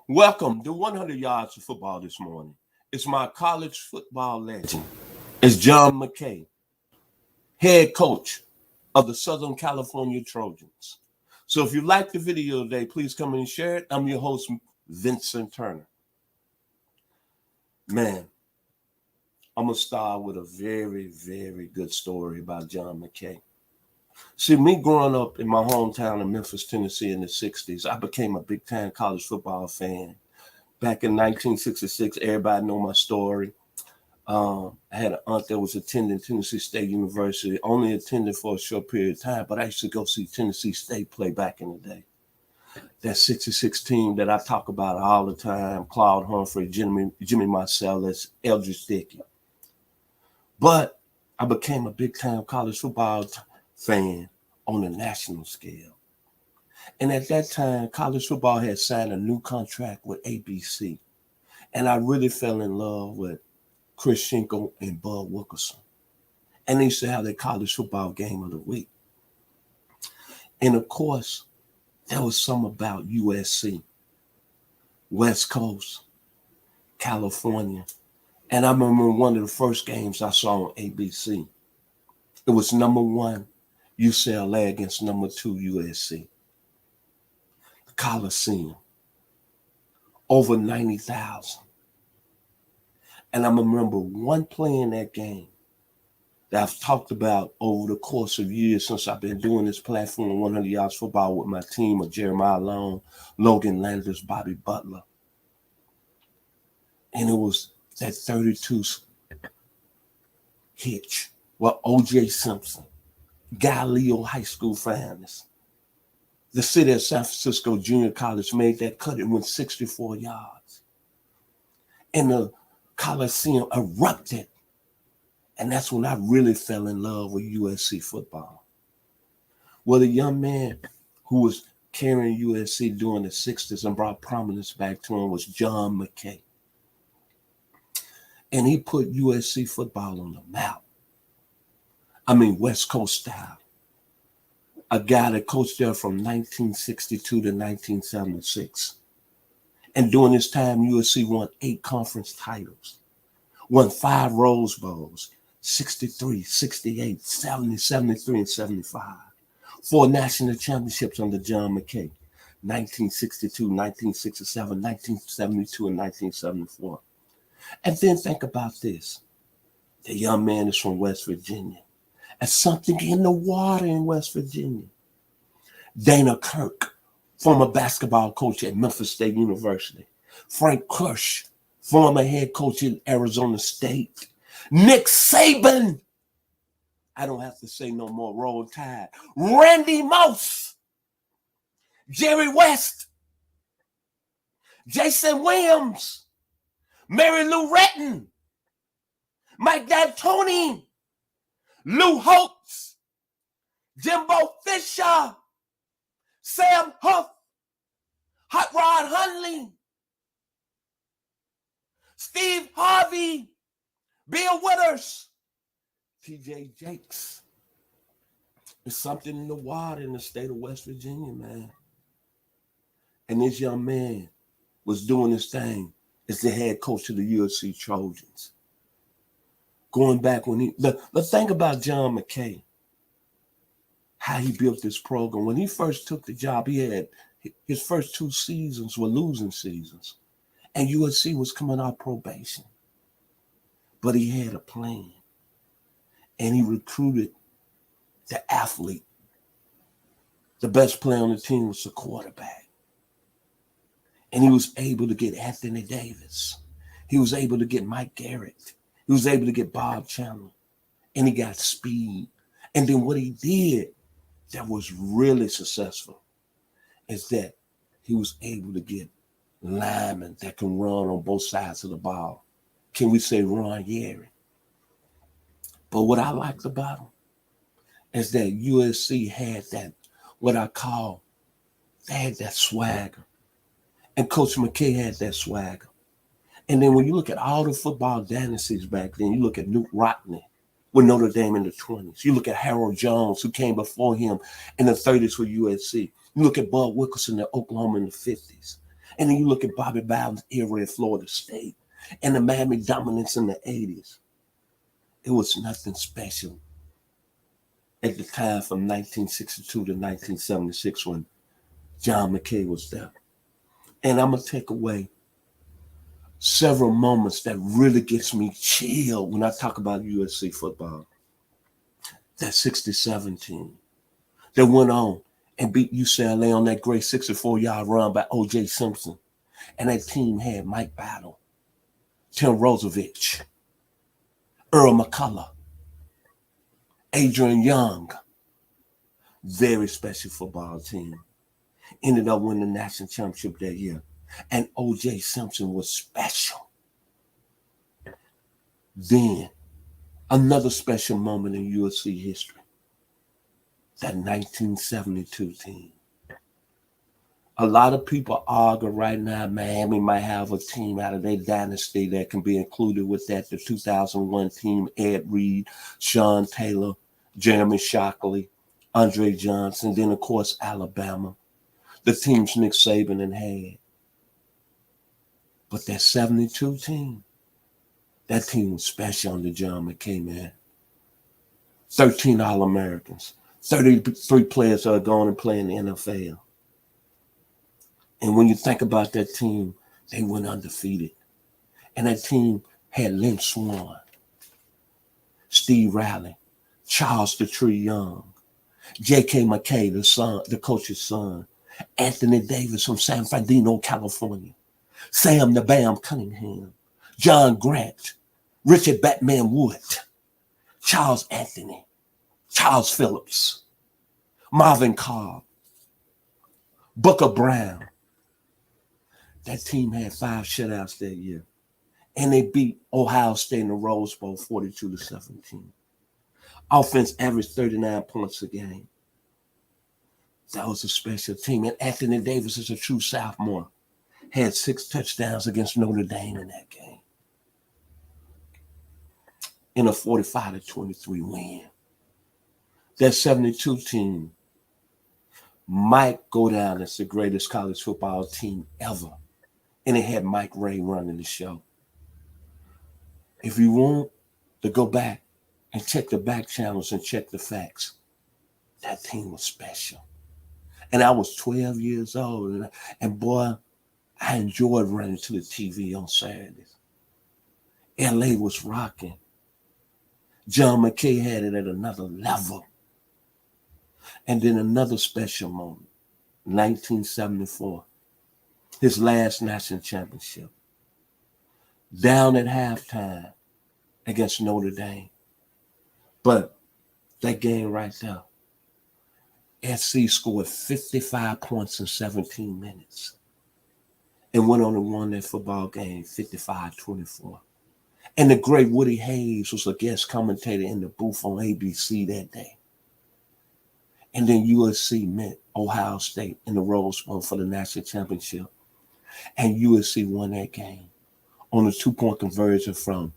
Welcome to 100 Yards of Football this morning. It's my college football legend. It's John McKay, head coach of the Southern California Trojans. So if you like the video today, please come and share it. I'm your host, Vincent Turner. Man, I'm going to start with a very, very good story about John McKay. See, me growing up in my hometown of Memphis, Tennessee in the 60s, I became a big-time college football fan. Back in 1966, everybody know my story. I had an aunt that was attending Tennessee State University, only attended for a short period of time, but I used to go see Tennessee State play back in the day. That 66 team that I talk about all the time, Claude Humphrey, Jimmy Marcellus, Eldridge Dickey. But I became a big-time college football fan on a national scale. And at that time, college football had signed a new contract with ABC. And I really fell in love with Chris Schenkel and Bud Wilkerson. And they used to have their college football game of the week. And of course, there was some about USC, West Coast, California. And I remember one of the first games I saw on ABC. It was number 1 UCLA against number 2 USC. The Coliseum. Over 90,000. And I remember one play in that game that I've talked about over the course of years since I've been doing this platform, 100 Yards Football, with my team of Jeremiah Long, Logan Landers, Bobby Butler. And it was that 32 hitch with O.J. Simpson, Galileo High School finest. The city of San Francisco Junior College made that cut and went 64 yards. And the Coliseum erupted. And that's when I really fell in love with USC football. Well, the young man who was carrying USC during the 60s and brought prominence back to him was John McKay. And he put USC football on the map. I mean, West Coast style. A guy that coached there from 1962 to 1976. And during this time, USC won 8 conference titles, won 5 Rose Bowls, 63, 68, 70, 73, and 75. 4 national championships under John McKay, 1962, 1967, 1972, and 1974. And then think about this. The young man is from West Virginia. And something in the water in West Virginia. Dana Kirk, former basketball coach at Memphis State University. Frank Kirsch, former head coach at Arizona State. Nick Saban. I don't have to say no more. Roll Tide. Randy Moss. Jerry West. Jason Williams. Mary Lou Retton. Mike D'Antoni. Lou Holtz, Jimbo Fisher, Sam Huff, Hot Rod Hundley, Steve Harvey, Bill Withers, T.J. Jakes. There's something in the water in the state of West Virginia, man. And this young man was doing his thing as the head coach of the USC Trojans. Going back when the thing about John McKay, how he built this program. When he first took the job, he had his first 2 seasons were losing seasons. And USC was coming out probation. But he had a plan. And he recruited the athlete. The best player on the team was the quarterback. And he was able to get Anthony Davis. He was able to get Mike Garrett. He was able to get Bob Chandler, and he got speed. And then what he did that was really successful is that he was able to get linemen that can run on both sides of the ball. Can we say Ron Yeri? But what I liked about him is that USC had that, what I call, they had that swagger. And Coach McKay had that swagger. And then when you look at all the football dynasties back then, you look at Luke Rockne with Notre Dame in the 20s. You look at Harold Jones, who came before him in the 30s for USC. You look at Bud Wilkerson in Oklahoma in the 50s. And then you look at Bobby Bowden's era at Florida State and the Miami dominance in the 80s. It was nothing special at the time from 1962 to 1976 when John McKay was there. And I'm going to take away several moments that really gets me chilled when I talk about USC football. That 67 team that went on and beat UCLA on that great 64-yard run by O.J. Simpson. And that team had Mike Battle, Tim Roosevelt, Earl McCullough, Adrian Young. Very special football team. Ended up winning the national championship that year. And O.J. Simpson was special. Then, another special moment in USC history. That 1972 team. A lot of people argue right now Miami might have a team out of their dynasty that can be included with that. The 2001 team, Ed Reed, Sean Taylor, Jeremy Shockley, Andre Johnson, then, of course, Alabama. The teams Nick Saban had. But that 72 team, that team was special under John McKay, man. 13 All-Americans. 33 players that are going and playing in the NFL. And when you think about that team, they went undefeated. And that team had Lynn Swann, Steve Riley, Charles the Tree Young, J.K. McKay, the coach's son, Anthony Davis from San Bernardino, California, Sam the Bam Cunningham, John Grant, Richard Batman Wood, Charles Anthony, Charles Phillips, Marvin Cobb, Booker Brown. That team had 5 shutouts that year. And they beat Ohio State in the Rose Bowl 42-17. Offense averaged 39 points a game. That was a special team. And Anthony Davis is a true sophomore. Had 6 touchdowns against Notre Dame in that game. In a 45-23 win. That 72 team might go down as the greatest college football team ever. And it had Mike Ray running the show. If you want to go back and check the back channels and check the facts, that team was special. And I was 12 years old. And boy, I enjoyed running to the TV on Saturdays. LA was rocking. John McKay had it at another level. And then another special moment, 1974, his last national championship. Down at halftime against Notre Dame. But that game right there, SC scored 55 points in 17 minutes and went on and won that football game 55-24. And the great Woody Hayes was a guest commentator in the booth on ABC that day. And then USC met Ohio State in the Rose Bowl for the national championship. And USC won that game on a 2-point conversion from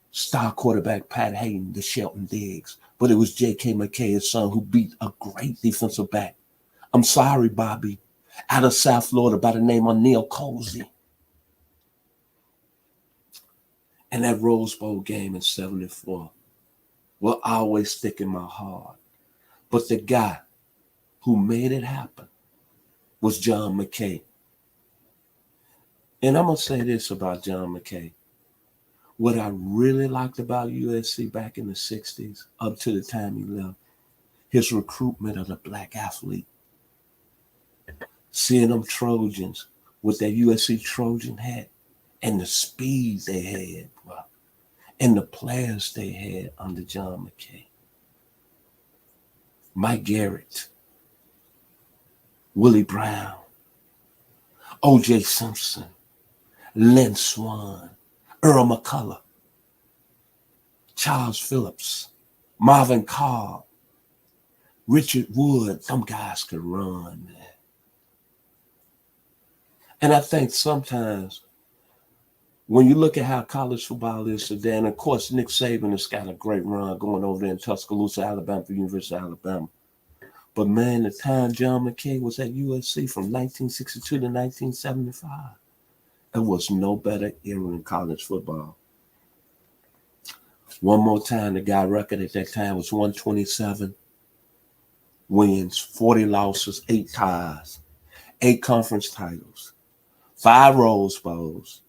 star quarterback Pat Hayden to Shelton Diggs. But it was J.K. McKay, his son, who beat a great defensive back. I'm sorry, Bobby. Out of South Florida by the name of Neil Cozy. And that Rose Bowl game in 74 will always stick in my heart. But the guy who made it happen was John McKay. And I'm going to say this about John McKay. What I really liked about USC back in the 60s, up to the time he left, his recruitment of the black athlete. Seeing them Trojans with that USC Trojan hat and the speed they had, bro, and the players they had under John McKay. Mike Garrett, Willie Brown, O.J. Simpson, Lynn Swann, Earl McCullough, Charles Phillips, Marvin Cobb, Richard Wood. Them guys could run, man. And I think sometimes when you look at how college football is today, and of course Nick Saban has got a great run going over there in Tuscaloosa, Alabama, for the University of Alabama. But man, the time John McKay was at USC from 1962 to 1975, it was no better era in college football. One more time, the guy record at that time was 127 wins, 40 losses, 8 ties, 8 conference titles, 5 Rose Bowls,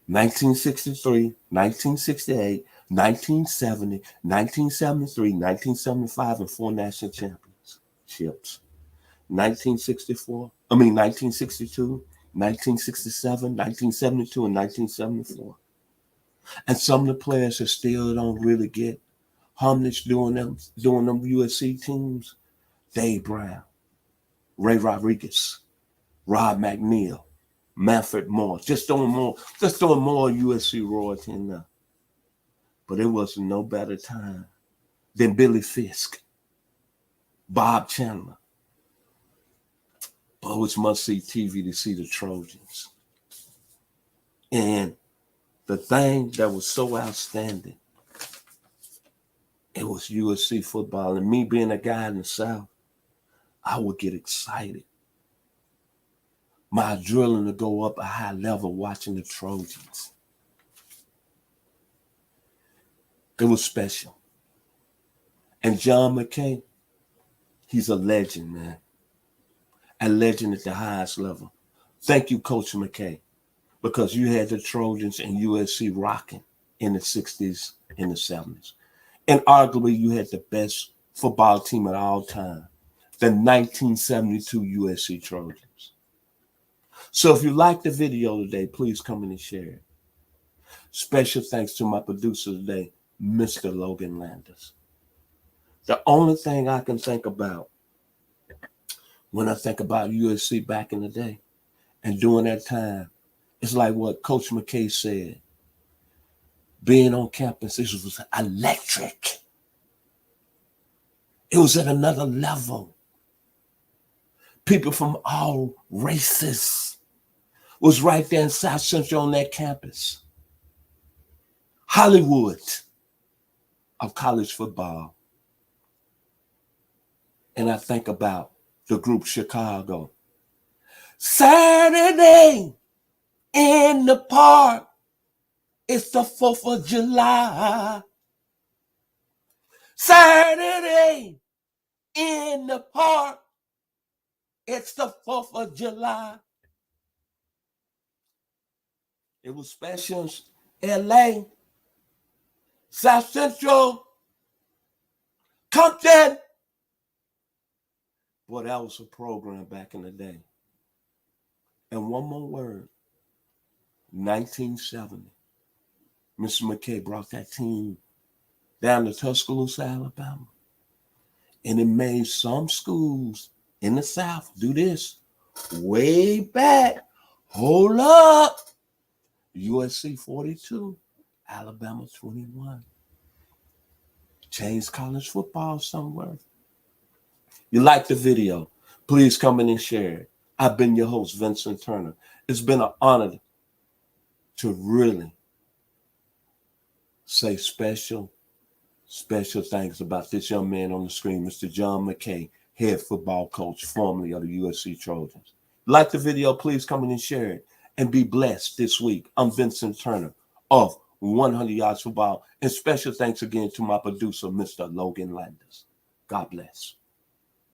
1963, 1968, 1970, 1973, 1975, and 4 national championships. 1962, 1967, 1972, and 1974. And some of the players that still don't really get homage doing them USC teams: Dave Brown, Ray Rodriguez, Rod McNeil, Manfred Moore, just throwing more USC royalty in there. But it was no better time than Billy Fisk, Bob Chandler. But it's must-see TV to see the Trojans. And the thing that was so outstanding, it was USC football. And me being a guy in the South, I would get excited. My adrenaline to go up a high level watching the Trojans. It was special. And John McKay, he's a legend, man. A legend at the highest level. Thank you, Coach McKay, because you had the Trojans and USC rocking in the 60s and the 70s. And arguably, you had the best football team at all time, the 1972 USC Trojans. So if you like the video today, please come in and share it. Special thanks to my producer today, Mr. Logan Landers. The only thing I can think about when I think about USC back in the day and during that time, it's like what Coach McKay said. Being on campus, it was electric. It was at another level. People from all races was right there in South Central on that campus. Hollywood of college football. And I think about the group Chicago. Saturday in the park. It's the 4th of July. Saturday in the park. It's the 4th of July. It was special. LA, South Central, Compton. Boy, that was a program back in the day. And one more word. 1970. Mr. McKay brought that team down to Tuscaloosa, Alabama. And it made some schools in the South do this. Way back. Hold up. USC 42, Alabama 21. Changed college football somewhere. You like the video? Please come in and share it. I've been your host, Vincent Turner. It's been an honor to really say special thanks about this young man on the screen, Mr. John McKay, head football coach, formerly of the USC Trojans. Like the video, please come in and share it and be blessed this week. I'm Vincent Turner of 100 Yards Football, and special thanks again to my producer, Mr. Logan Landers. God bless.